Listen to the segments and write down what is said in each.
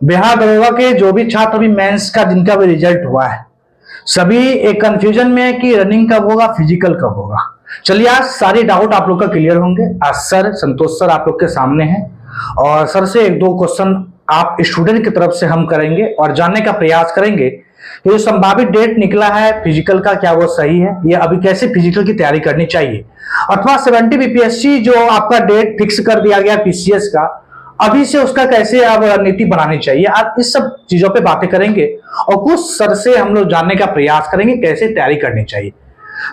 बिहार दरोगा के जो भी छात्र अभी मेंस का जिनका भी रिजल्ट हुआ है, सभी एक कंफ्यूजन में है कि रनिंग कब होगा, फिजिकल कब होगा। चलिए आज सारे डाउट आप लोग का क्लियर होंगे। आज सर संतोष सर आप लोग के सामने हैं और सर से एक दो क्वेश्चन आप स्टूडेंट की तरफ से हम करेंगे और जानने का प्रयास करेंगे कि जो संभावित डेट निकला है फिजिकल का, क्या वो सही है या अभी कैसे फिजिकल की तैयारी करनी चाहिए, अथवा 70 बीपीएससी जो आपका डेट फिक्स कर दिया गया पीसीएस का, अभी से उसका कैसे अब रणनीति बनानी चाहिए। आज इस सब चीजों पे बातें करेंगे और कुछ सर से हम लोग जानने का प्रयास करेंगे कैसे तैयारी करनी चाहिए।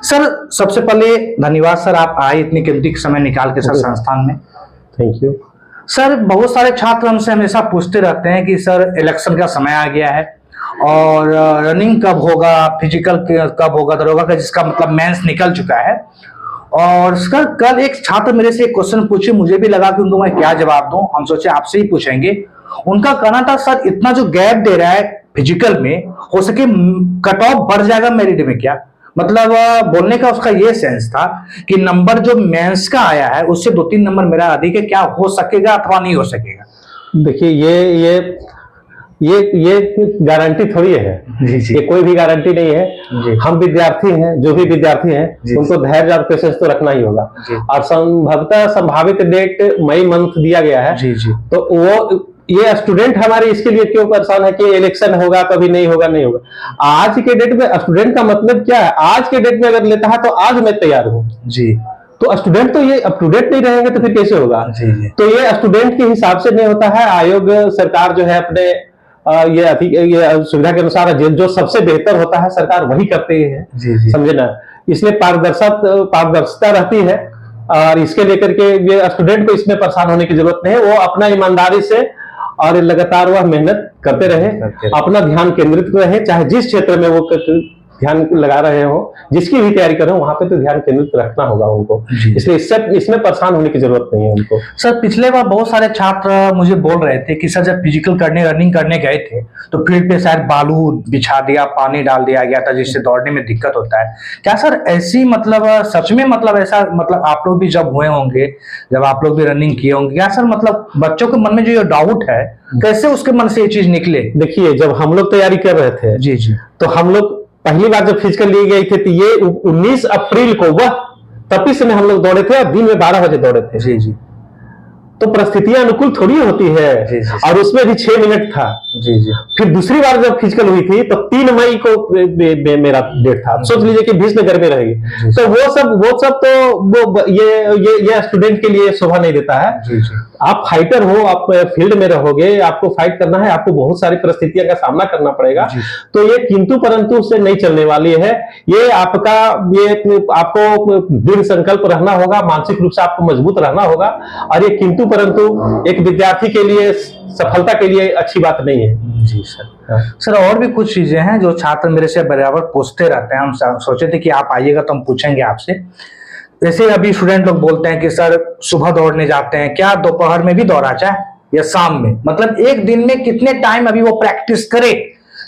सर सबसे पहले धन्यवाद सर, आप आए इतनी कीमती समय निकाल के सर संस्थान में। Thank you sir. बहुत सारे छात्र हमसे हमेशा पूछते रहते हैं कि सर इलेक्शन का समय आ गया है और रनिंग कब होगा, फिजिकल कब होगा दरोगा का, जिसका मतलब मेंस निकल चुका है। और सर कल एक छात्र मेरे से एक क्वेश्चन पूछे, मुझे भी लगा कि उनको मैं क्या जवाब दूं, हम सोचे आपसे ही पूछेंगे। उनका कहना था सर इतना जो गैप दे रहा है फिजिकल में, हो सके कट ऑफ बढ़ जाएगा मेरिट में क्या? मतलब बोलने का उसका ये सेंस था कि नंबर जो मेंस का आया है उससे 2-3 नंबर मेरा अधिक है, क्या हो सकेगा अथवा नहीं हो सकेगा? देखिए ये गारंटी थोड़ी है जी जी। ये कोई भी गारंटी नहीं है जी। हम विद्यार्थी हैं, जो भी विद्यार्थी हैं उनको धैर्य और पेशेंस तो रखना ही होगा। और संभावित डेट मई मंथ दिया गया है। जी जी। तो वो ये स्टूडेंट हमारे इसके लिए क्यों परेशान है कि इलेक्शन होगा कभी नहीं होगा नहीं होगा। आज के डेट में स्टूडेंट का मतलब क्या है, आज के डेट में अगर लेता है तो आज मैं तैयार हूँ जी। तो स्टूडेंट तो ये अप टू डेट नहीं रहेंगे तो फिर कैसे होगा। जी जी। तो ये स्टूडेंट के हिसाब से नहीं होता है। आयोग सरकार जो है अपने ये सुविधा के अनुसार जो सबसे बेहतर होता है सरकार वही करती है। जी जी। समझे ना, इसलिए पारदर्शिता रहती है और इसके लेकर के ये स्टूडेंट को इसमें परेशान होने की जरूरत नहीं है। वो अपना ईमानदारी से और लगातार वह मेहनत करते रहे, अपना ध्यान केंद्रित रहे, चाहे जिस क्षेत्र में वो ध्यान लगा रहे हो, जिसकी भी तैयारी कर रहे हो वहां पे तो ध्यान केंद्रित रखना होगा उनको। इसलिए इसमें परेशान होने की जरूरत नहीं है उनको। सर पिछले बार बहुत सारे छात्र मुझे बोल रहे थे कि सर जब फिजिकल करने रनिंग करने गए थे तो फील्ड पे शायद बालू बिछा दिया, पानी डाल दिया गया था जिससे दौड़ने में दिक्कत होता है। क्या सर ऐसी मतलब सच में मतलब ऐसा मतलब आप लोग भी जब हुए होंगे, जब आप लोग भी रनिंग किए होंगे, क्या सर मतलब बच्चों के मन में जो ये डाउट है कैसे उसके मन से ये चीज निकले? देखिए जब हम लोग तैयारी कर रहे थे जी जी तो हम लोग पहली बार जब फिजिकल ली गई थी तो ये 19 अप्रैल को वह तपिश में हम लोग दौड़े थे और दिन में 12 बजे दौड़े थे। जी जी। तो परिस्थितियां अनुकूल थोड़ी होती है। जी जी। और उसमें भी 6 मिनट था। जी जी। फिर दूसरी बार जब फिजिकल हुई थी तो 3 मई को मेरा डेट था। सोच लीजिए कि 20 नगर में रहेगी। तो वो सब तो वो ये स्टूडेंट के लिए शोभा नहीं देता है। जी जी। आप फाइटर हो, आप फील्ड में रहोगे, आपको फाइट करना है, आपको बहुत सारी परिस्थितियों का सामना करना पड़ेगा। तो ये किंतु परंतु से नहीं चलने वाली है। ये आपको दृढ़ संकल्प रहना होगा, मानसिक रूप से आपको मजबूत रहना होगा। और ये किंतु परंतु एक विद्यार्थी के लिए सफलता के लिए अच्छी बात नहीं है। जी सर। सर और भी कुछ चीजें हैं जो छात्र मेरे से बराबर पूछते रहते हैं। हम सोचे थे कि आप आइएगा तो हम पूछेंगे आपसे। जैसे अभी स्टूडेंट लोग बोलते हैं कि सर सुबह दौड़ने जाते हैं, क्या दोपहर में भी दौड़ा जाए या शाम में? मतलब एक दिन में कितने टाइम अभी वो प्रैक्टिस करे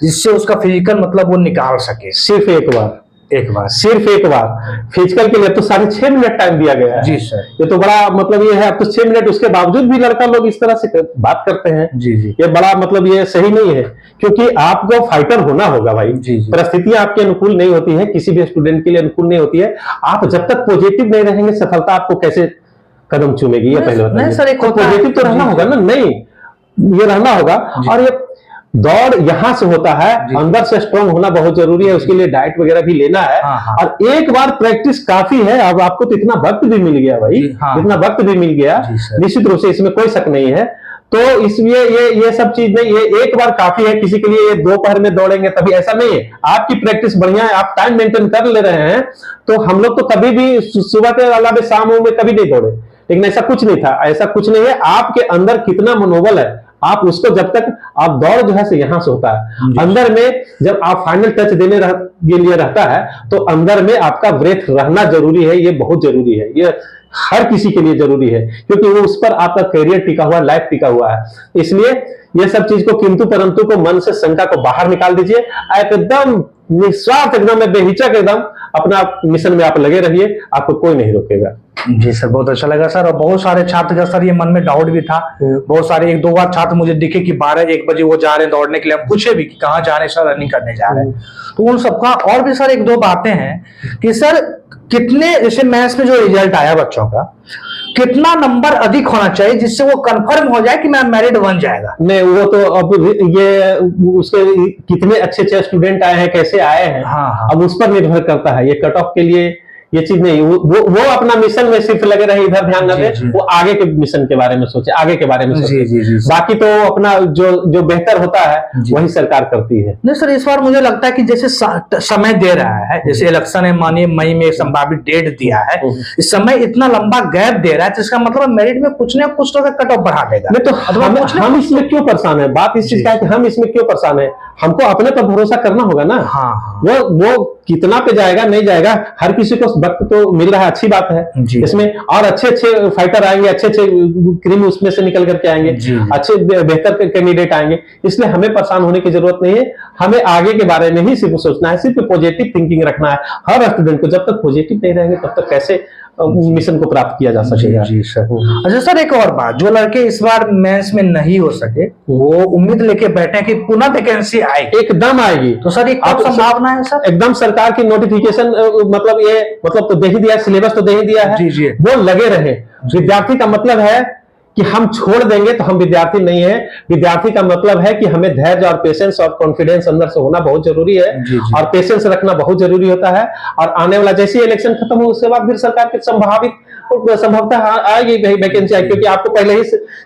जिससे उसका फिजिकल मतलब वो निकाल सके? सिर्फ एक बार सिर्फ एक बार फिजिकल के लिए तो 6.5 मिनट टाइम दिया गया है। जी सर। ये तो बड़ा मतलब ये है। अब तो 6 मिनट उसके बावजूद भी लड़का लोग इस तरह से बात करते हैं। जी जी। ये बड़ा मतलब ये सही नहीं है, क्योंकि आपको फाइटर होना होगा भाई। जी जी। परिस्थितियां आपके अनुकूल नहीं होती है, किसी भी स्टूडेंट के लिए अनुकूल नहीं होती है। आप जब तक पॉजिटिव नहीं रहेंगे सफलता आपको कैसे कदम चूमेगी? ये पहले नहीं सर, एक पॉजिटिव तो रहना होगा ना। नहीं, ये रहना होगा। और ये दौड़ यहां से होता है, अंदर से स्ट्रांग होना बहुत जरूरी है। उसके लिए डाइट वगैरह भी लेना है। और एक बार प्रैक्टिस काफी है। अब आपको तो इतना वक्त भी मिल गया भाई, इतना वक्त भी मिल गया, निश्चित रूप से इसमें कोई शक नहीं है। तो इसलिए ये सब चीज नहीं, ये एक बार काफी है। किसी के लिए ये दोपहर में दौड़ेंगे तभी, ऐसा नहीं है। आपकी प्रैक्टिस बढ़िया है, आप टाइम मेंटेन कर ले रहे हैं। तो हम लोग तो कभी भी सुबह के अलावा शाम में कभी नहीं दौड़े, लेकिन ऐसा कुछ नहीं था। ऐसा कुछ नहीं है। आपके अंदर कितना मनोबल है, आप उसको जब तक आप दौड़ जो है यहां से होता है। अंदर में जब आप फाइनल टच देने के लिए रहता है तो अंदर में आपका ब्रेथ रहना जरूरी है। ये बहुत जरूरी है, ये हर किसी के लिए जरूरी है, क्योंकि वो उस पर आपका करियर टिका हुआ, लाइफ टिका हुआ है। इसलिए ये सब चीज को किंतु परंतु को मन से शंका को बाहर निकाल दीजिए। एकदम निस्वार्थ, एकदम बेहिचक, एकदम अपना मिशन में आप लगे रहिए, आपको कोई नहीं रोकेगा। जी सर, बहुत अच्छा लगा सर। और बहुत सारे छात्र का सर ये मन में डाउट भी था, बहुत सारे एक दो बार छात्र मुझे दिखे कि 12-1 बजे वो जा रहे हैं दौड़ने के लिए, हम पूछे भी कि कहाँ जा रहे हैं सर, रनिंग करने जा रहे हैं। तो उन सबका और भी सर एक दो बातें हैं कि सर कितने, जैसे मैथ्स में जो रिजल्ट आया बच्चों का, कितना नंबर अधिक होना चाहिए जिससे वो कंफर्म हो जाए कि मैं मेरिट बन जाएगा? नहीं, वो तो अब ये उसके कितने अच्छे अच्छे स्टूडेंट आए हैं, कैसे आए हैं, हाँ। अब उस पर निर्भर करता है। ये कट ऑफ के लिए ये चीज नहीं, वो अपना मिशन में सिर्फ लगे रहे, इधर ध्यान न दें, वो आगे के मिशन के बारे में सोचे, आगे के बारे में सोचे। जी। बाकी तो अपना जो बेहतर होता है वही सरकार करती है। नहीं सर, इस बार मुझे लगता है कि जैसे समय दे रहा है, जैसे इलेक्शन है, मानिए मई में संभावित डेट दिया है, इस समय इतना लंबा गैप दे रहा है, जिसका मतलब मेरिट में कुछ न कुछ तो कट ऑफ बढ़ा देगा। नहीं तो हम इसमें क्यों परेशान है? बात इस चीज का है कि हम इसमें क्यों परेशान है? हमको अपने पर भरोसा करना होगा ना। हाँ। वो कितना पे जाएगा नहीं जाएगा, हर किसी को वक्त तो मिल रहा है, अच्छी बात है। इसमें और अच्छे अच्छे फाइटर आएंगे, अच्छे अच्छे क्रीम उसमें से निकल करके आएंगे, अच्छे बेहतर कैंडिडेट आएंगे, इसलिए हमें परेशान होने की जरूरत नहीं है। हमें आगे के बारे में ही सिर्फ सोचना है, सिर्फ पॉजिटिव थिंकिंग रखना है हर स्टूडेंट को। जब तक पॉजिटिव नहीं रहेंगे तब तक कैसे मिशन को प्राप्त किया जा सकेगा। जी सर। अच्छा सर, एक और बात, जो लड़के इस बार मेंस में नहीं हो सके, वो उम्मीद लेके बैठे कि पुनः वैकेंसी आएगी, एकदम आएगी। तो सर एक संभावना है सर? एकदम सरकार की नोटिफिकेशन मतलब तो दे ही दिया, सिलेबस तो दे ही दिया है। जी। वो लगे रहे। विद्यार्थी का मतलब है कि हम छोड़ देंगे तो हम विद्यार्थी नहीं है। विद्यार्थी का मतलब है कि हमें धैर्य और पेशेंस और कॉन्फिडेंस अंदर से होना बहुत जरूरी है। और पेशेंस रखना बहुत जरूरी होता है। और आने वाला जैसे ही इलेक्शन खत्म हो, उसके बाद फिर सरकार की संभवतः आएगी वैकेंसी आएगी, क्योंकि आपको पहले ही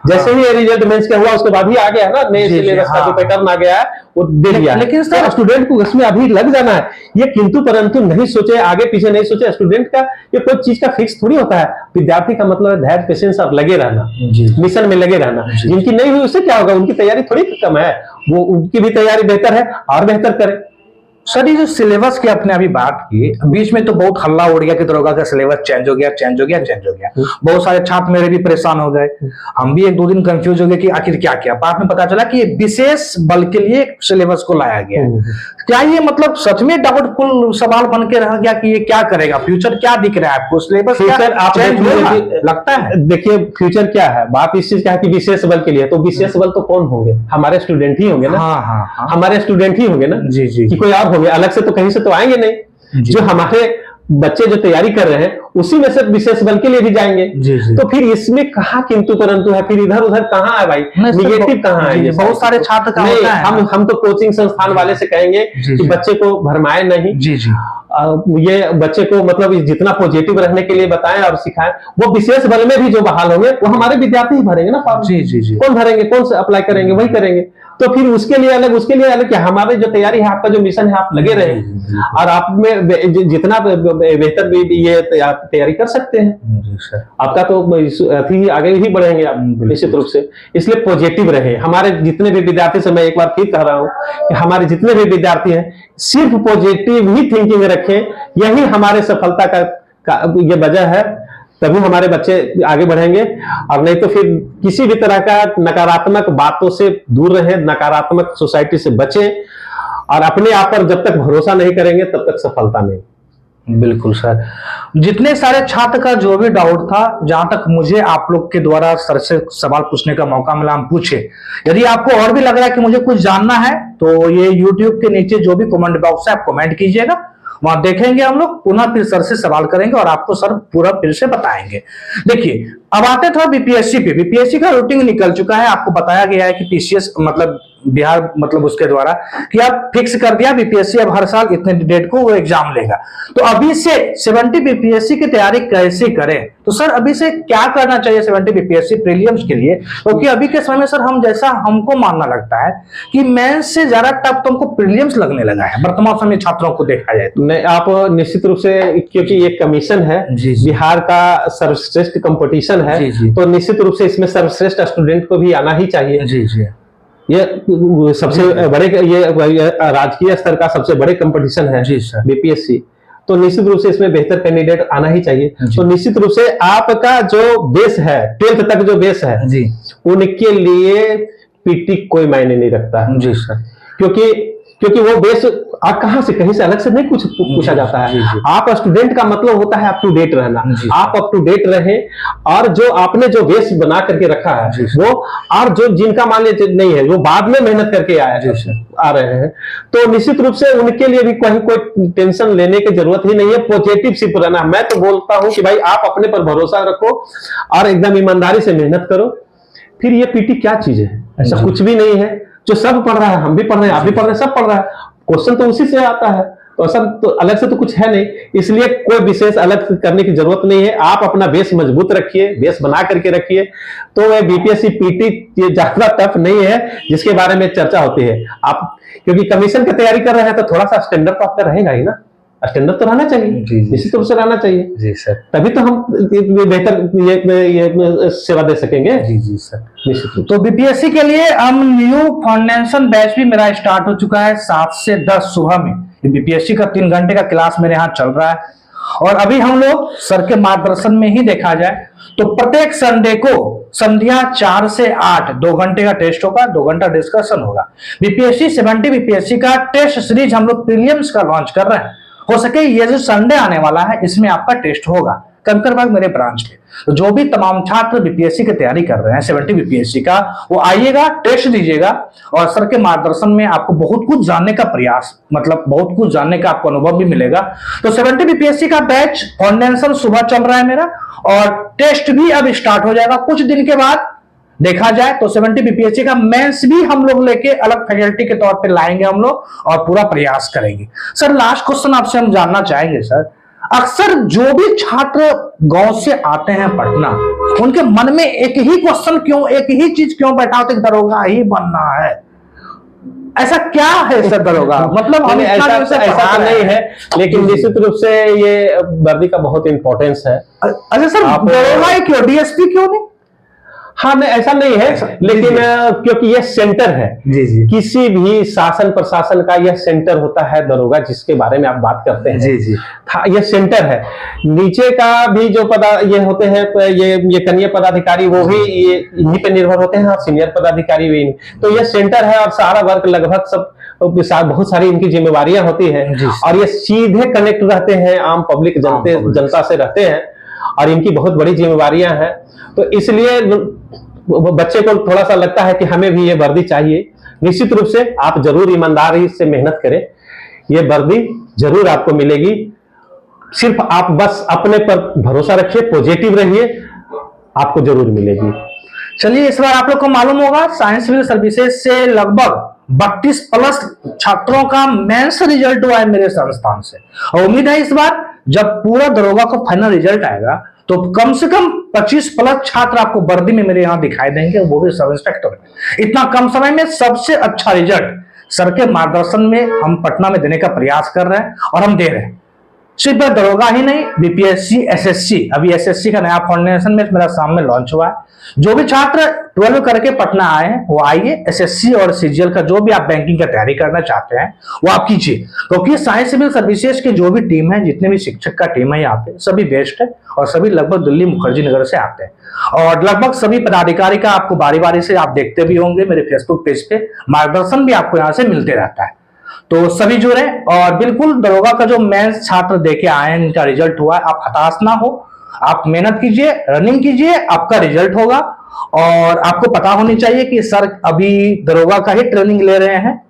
जैसे ही रिजल्ट मेंस का हुआ उसके बाद ही आ गया ना, नए सिलेबस का जो पैटर्न आ गया है वो दे दिया। लेकिन सर स्टूडेंट को इसमें अभी लग जाना है, ये किंतु परंतु नहीं सोचे, आगे पीछे नहीं सोचे। स्टूडेंट का ये कोई चीज का फिक्स थोड़ी होता है। विद्यार्थी का मतलब है धैर्य, पेशेंस और लगे रहना, मिशन में लगे रहना। जिनकी नहीं हुई उससे क्या होगा? उनकी तैयारी थोड़ी कम है, वो उनकी भी तैयारी बेहतर है और बेहतर करे। सर ये जो सिलेबस की आपने अभी बात की, बीच में तो बहुत हल्ला उड़ गया कि दरोगा का सिलेबस चेंज हो गया। बहुत सारे छात्र मेरे भी परेशान हो गए, हम भी 1-2 दिन कंफ्यूज हो गए कि आखिर क्या किया। बाद में पता चला कि ये विशेष बल के लिए सिलेबस को लाया गया है। क्या ये मतलब सच में डाउटफुल सवाल बन के रह गया कि ये क्या करेगा? फ्यूचर क्या दिख रहा है आपको? सिलेबस लगता है? देखिए फ्यूचर क्या है, बात इस चीज का है कि विशेष बल के लिए, तो विशेष बल तो कौन होंगे? हमारे स्टूडेंट ही होंगे ना। हाँ। हमारे स्टूडेंट ही होंगे ना। जी। कि कोई और होंगे अलग से तो कहीं से तो आएंगे नहीं। जो हमारे बच्चे जो तैयारी कर रहे हैं उसी में से विशेष बल के लिए भी जाएंगे। तो फिर इसमें कहाँ किंतु परंतु है? फिर इधर उधर कहाँ है भाई? निगेटिव कहाँ है? बहुत सारे छात्र का होता है। हम तो कोचिंग संस्थान वाले से कहेंगे कि बच्चे को भरमाए नहीं। जी। ये बच्चे को मतलब जितना पॉजिटिव रहने के लिए बताएं और सिखाएं। वो विशेष बल में भी जो बहाल होंगे वो हमारे विद्यार्थी ही भरेंगे ना फॉर्म। जी। कौन भरेंगे? कौन से अप्लाई करेंगे? वही करेंगे। तो फिर उसके लिए अलग क्या, हमारे जो तैयारी है, आपका जो मिशन है, आप लगे रहे और आप में जितना बेहतर ये तैयारी कर सकते हैं, आपका तो अति आगे ही बढ़ेंगे आप निश्चित रूप से। इसलिए पॉजिटिव रहे। हमारे जितने भी विद्यार्थी से मैं एक बार फिर कह रहा हूँ कि हमारे जितने भी विद्यार्थी हैं सिर्फ पॉजिटिव ही थिंकिंग रखें। यही हमारे सफलता का ये वजह है। तभी हमारे बच्चे आगे बढ़ेंगे। और नहीं तो फिर किसी भी तरह का नकारात्मक बातों से दूर रहें, नकारात्मक सोसाइटी से बचें और अपने आप पर जब तक भरोसा नहीं करेंगे तब तक सफलता नहीं। बिल्कुल सर। जितने सारे छात्र का जो भी डाउट था, जहां तक मुझे आप लोग के द्वारा सर से सवाल पूछने का मौका मिला, हम पूछे। यदि आपको और भी लग रहा है कि मुझे कुछ जानना है तो ये YouTube के नीचे जो भी कमेंट बॉक्स है आप कमेंट कीजिएगा, वहां देखेंगे हम लोग, पुनः फिर सर से सवाल करेंगे और आपको सर पूरा फिर से बताएंगे। देखिए अब आते थे बीपीएससी पे। बीपीएससी का रूटीन निकल चुका है, आपको बताया गया है कि टीसीएस मतलब बिहार मतलब उसके द्वारा कि आप फिक्स कर दिया बीपीएससी अब हर साल इतने डेट को वो एग्जाम लेगा। तो अभी से 70 बीपीएससी की तैयारी कैसे करें? तो सर अभी से क्या करना चाहिए 70 बीपीएससी प्रीलिम्स के लिए? क्योंकि अभी के समय में सर हम जैसा हमको मानना लगता है कि मेंस से ज्यादा टफ तो हमको प्रीलिम्स लगने लगा है वर्तमान समय छात्रों को देखा जाए तो। नहीं, आप निश्चित रूप से, क्योंकि ये कमीशन है बिहार का सर्वश्रेष्ठ कंपटीशन है, तो निश्चित रूप से इसमें सर्वश्रेष्ठ स्टूडेंट को भी आना ही चाहिए। ये सबसे बड़े, ये राजकीय स्तर का सबसे बड़े कंपटीशन है बीपीएससी, तो निश्चित रूप से इसमें बेहतर कैंडिडेट आना ही चाहिए। तो निश्चित रूप से आपका जो बेस है, 12th तक जो बेस है, उनके लिए पीटी कोई मायने नहीं रखता है। जी सर। क्योंकि क्योंकि वो बेस कहाँ से, कहीं से अलग से नहीं कुछ पूछा जाता है। आप स्टूडेंट का मतलब होता है अप टू डेट रहना, आप अप टू डेट रहे, और जो आपने जो बेस बना करके रखा है वो, और जो जिनका मान लीजिए नहीं है, वो बाद में मेहनत करके आ रहे हैं, तो निश्चित रूप से उनके लिए भी कहीं कोई टेंशन लेने की जरूरत ही नहीं है। पॉजिटिव सिर्फ रहना। मैं तो बोलता हूं कि भाई आप अपने पर भरोसा रखो और एकदम ईमानदारी से मेहनत करो। फिर ये पीटी क्या चीज है, ऐसा कुछ भी नहीं है। जो सब पढ़ रहा है, हम भी पढ़ रहे हैं, आप भी पढ़ रहे हैं, सब पढ़ रहा है, क्वेश्चन तो उसी से आता है, तो ऐसा तो अलग से तो कुछ है नहीं। इसलिए कोई विशेष अलग करने की जरूरत नहीं है। आप अपना बेस मजबूत रखिए, बेस बना करके रखिए, तो वह बीपीएससी पीटी ये ज्यादा टफ नहीं है जिसके बारे में चर्चा होती है। आप क्योंकि कमीशन की तैयारी कर रहे हैं तो थोड़ा सा स्टैंडर्ड तो आपका रहेगा ही ना, स्टैंडर्ड तो रहना चाहिए, निश्चित रूप से रहना चाहिए। जी सर, तभी तो हम बेहतर ये सेवा दे सकेंगे। जी सर, निश्चित रूप। तो बीपीएससी के लिए हम न्यू फाउंडेशन बैच भी मेरा स्टार्ट हो चुका है 7 से 10 सुबह में। बीपीएससी का 3 घंटे का क्लास मेरे यहाँ चल रहा है, और अभी हम लोग सर के मार्गदर्शन में ही देखा जाए तो प्रत्येक संडे को संध्या 4 से 8 2 घंटे का टेस्ट होगा, 2 घंटा डिस्कशन होगा। बीपीएससी 70 बीपीएससी का टेस्ट सीरीज हम लोग प्रीलिम्स का लॉन्च कर रहे हैं। हो सके ये जो संडे आने वाला है इसमें आपका टेस्ट होगा कंकरबाग मेरे ब्रांच पे। तो जो भी तमाम छात्र बीपीएससी की तैयारी कर रहे हैं 70 बीपीएससी का, वो आइएगा, टेस्ट दीजिएगा, और सर के मार्गदर्शन में आपको बहुत कुछ जानने का प्रयास, मतलब बहुत कुछ जानने का आपको अनुभव भी मिलेगा। तो 70 बीपीएससी का बैच फाउंडेशन सुबह चल रहा है मेरा, और टेस्ट भी अब स्टार्ट हो जाएगा कुछ दिन के बाद। देखा जाए तो 70 बीपीएससी का मेंस भी हम लोग लेके अलग फैकल्टी के तौर पे लाएंगे हम लोग, और पूरा प्रयास करेंगे। सर लास्ट क्वेश्चन आपसे हम जानना चाहेंगे सर, अक्सर जो भी छात्र गांव से आते हैं पटना, उनके मन में एक ही क्वेश्चन क्यों, एक ही चीज क्यों बैठा होता है, दरोगा ही बनना है? ऐसा क्या है सर दरोगा? मतलब हम ऐसा तो नहीं है, लेकिन निश्चित रूप से ये वर्दी का बहुत इंपॉर्टेंस है। अच्छा सर, दरोगा क्यों, डीएसपी क्यों नहीं? हाँ नहीं, ऐसा नहीं है, लेकिन क्योंकि यह सेंटर है। जी। किसी भी शासन प्रशासन का यह सेंटर होता है दरोगा, जिसके बारे में आप बात करते हैं। जी। यह सेंटर है। नीचे का भी जो ये होते हैं, ये कनीय पदाधिकारी, वो भी ये इन्हीं पे निर्भर होते हैं, और सीनियर पदाधिकारी भी। तो यह सेंटर है, और सारा वर्ग लगभग सब बहुत सारी इनकी जिम्मेवारियां होती है, और ये सीधे कनेक्ट रहते हैं आम पब्लिक जनता से रहते हैं, और इनकी बहुत बड़ी जिम्मेवारियां हैं। तो इसलिए बच्चे को थोड़ा सा लगता है कि हमें भी ये वर्दी चाहिए। निश्चित रूप से आप जरूर ईमानदारी से मेहनत करें, ये वर्दी जरूर आपको मिलेगी। सिर्फ आप बस अपने पर भरोसा रखिए, पॉजिटिव रहिए, आपको जरूर मिलेगी। चलिए, इस बार आप लोग को मालूम होगा साइंस सिविल सर्विसेज से लगभग 32+ छात्रों का मेंस रिजल्ट हुआ है मेरे संस्थान से, और उम्मीद है इस बार जब पूरा दरोगा का फाइनल रिजल्ट आएगा तो कम से कम 25+ छात्र आपको वर्दी में मेरे यहाँ दिखाई देंगे, वो भी सब इंस्पेक्टर में। इतना कम समय में सबसे अच्छा रिजल्ट सर के मार्गदर्शन में हम पटना में देने का प्रयास कर रहे हैं, और हम दे रहे हैं। सिर्फ दरोगा ही नहीं, बीपीएससी, एसएससी, अभी एसएससी का नया फाउंडेशन में मेरा सामने लॉन्च हुआ है। जो भी छात्र 12 करके पटना आए हैं वो आइए, एसएससी और सीजीएल का जो भी आप बैंकिंग का तैयारी करना चाहते हैं वो आप कीजिए, क्योंकि साइंस सिविल सर्विसेज की जो भी टीम है, जितने भी शिक्षक का टीम है यहाँ पे, सभी बेस्ट है, और सभी लगभग दिल्ली मुखर्जी नगर से आते हैं, और लगभग सभी पदाधिकारी का आपको बारी बारी से आप देखते भी होंगे मेरे फेसबुक पेज पे, मार्गदर्शन भी आपको यहाँ से मिलते रहता है। तो सभी जुड़े, और बिल्कुल दरोगा का जो मेंस छात्र देके आए हैं, इनका रिजल्ट हुआ है, आप हताश ना हो, आप मेहनत कीजिए, रनिंग कीजिए, आपका रिजल्ट होगा। और आपको पता होनी चाहिए कि सर अभी दरोगा का ही ट्रेनिंग ले रहे हैं,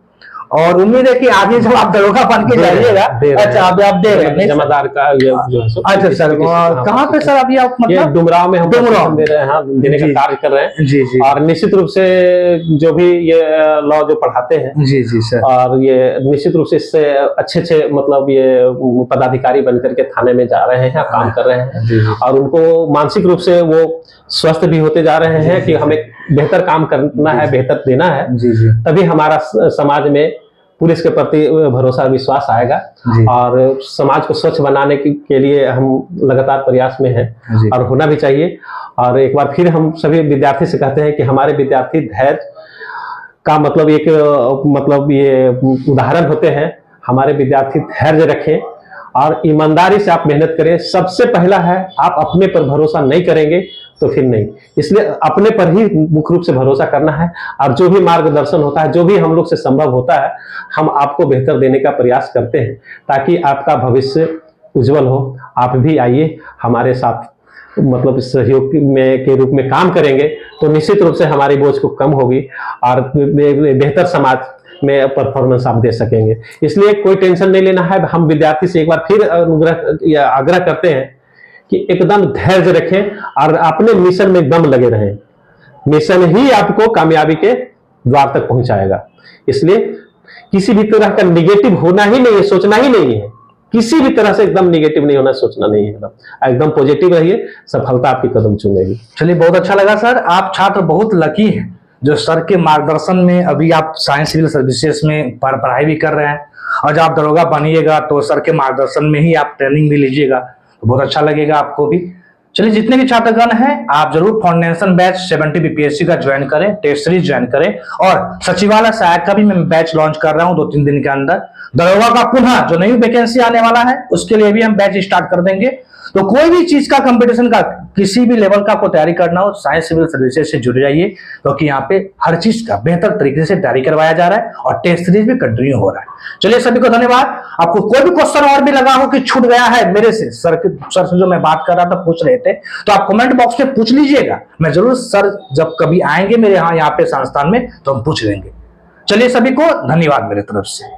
और उम्मीद है कि आगे जब आप दरोगा बन के जाइएगा। अच्छा, अभी आप दे रहे हैं जमादार का ये जो है। अच्छा सर, कहाँ पे सर अभी आप मतलब? डुमराव में हम दे रहे हैं, देने का कार्य कर रहे हैं। जी जी। और निश्चित रूप से जो भी ये लॉ जो पढ़ाते हैं, जी जी सर, और ये निश्चित रूप से इससे अच्छे मतलब ये पदाधिकारी बन करके थाने में जा रहे हैं, काम कर रहे हैं, और उनको मानसिक रूप से वो स्वस्थ भी होते जा रहे हैं कि हमें बेहतर काम करना है, बेहतर देना है। जी जी। तभी हमारा समाज में पुलिस के प्रति भरोसा विश्वास आएगा, और समाज को स्वच्छ बनाने के लिए हम लगातार प्रयास में हैं, और होना भी चाहिए। और एक बार फिर हम सभी विद्यार्थी से कहते हैं कि हमारे विद्यार्थी धैर्य का मतलब एक मतलब ये उदाहरण होते हैं। हमारे विद्यार्थी धैर्य रखें, और ईमानदारी से आप मेहनत करें। सबसे पहला है, आप अपने पर भरोसा नहीं करेंगे तो फिर नहीं, इसलिए अपने पर ही मुख्य रूप से भरोसा करना है। और जो भी मार्गदर्शन होता है, जो भी हम लोग से संभव होता है, हम आपको बेहतर देने का प्रयास करते हैं ताकि आपका भविष्य उज्जवल हो। आप भी आइए हमारे साथ, मतलब सहयोग में के रूप में काम करेंगे तो निश्चित रूप से हमारी बोझ को कम होगी और बेहतर समाज में परफॉर्मेंस आप दे सकेंगे। इसलिए कोई टेंशन नहीं लेना है। हम विद्यार्थी से एक बार फिर अनुग्रह या आग्रह करते हैं कि एकदम धैर्य रखें और अपने मिशन में एकदम लगे रहें। मिशन ही आपको कामयाबी के द्वार तक पहुंचाएगा। इसलिए किसी भी तरह का निगेटिव होना ही नहीं है, सोचना ही नहीं है। किसी भी तरह से एकदम निगेटिव नहीं होना, सोचना नहीं है, एकदम पॉजिटिव रहिए, सफलता आपकी कदम चूमेगी। चलिए, बहुत अच्छा लगा सर। आप छात्र बहुत लकी हैं जो सर के मार्गदर्शन में अभी आप साइंस सिविल सर्विसेज में पढ़ाई भी कर रहे हैं, और जब आप दरोगा बनिएगा तो सर के मार्गदर्शन में ही आप ट्रेनिंग भी लीजिएगा, तो बहुत अच्छा लगेगा आपको भी। चलिए, जितने भी छात्रगण हैं आप जरूर फाउंडेशन बैच 70 बीपीएससी का ज्वाइन करें, टेस्ट सीरीज ज्वाइन करें, और सचिवालय सहायक का भी मैं बैच लॉन्च कर रहा हूं 2-3 दिन के अंदर। दरोगा का पुनः जो नई वैकेंसी आने वाला है उसके लिए भी हम बैच स्टार्ट कर देंगे। तो कोई भी चीज का कंपटीशन का किसी भी लेवल का आपको तैयारी करना हो, साइंस सिविल सर्विसेज से जुड़ जाइए, क्योंकि यहाँ पे हर चीज का बेहतर तरीके से तैयारी करवाया जा रहा है और टेस्ट सीरीज भी कंटिन्यू हो रहा है। चलिए, सभी को धन्यवाद। आपको कोई भी क्वेश्चन और भी लगा हो कि छूट गया है मेरे से, सर से जो मैं बात कर रहा था पूछ रहे थे, तो आप कमेंट बॉक्स में पूछ लीजिएगा। मैं जरूर सर जब कभी आएंगे मेरे यहाँ पे संस्थान में तो हम पूछ लेंगे। चलिए, सभी को धन्यवाद मेरे तरफ से।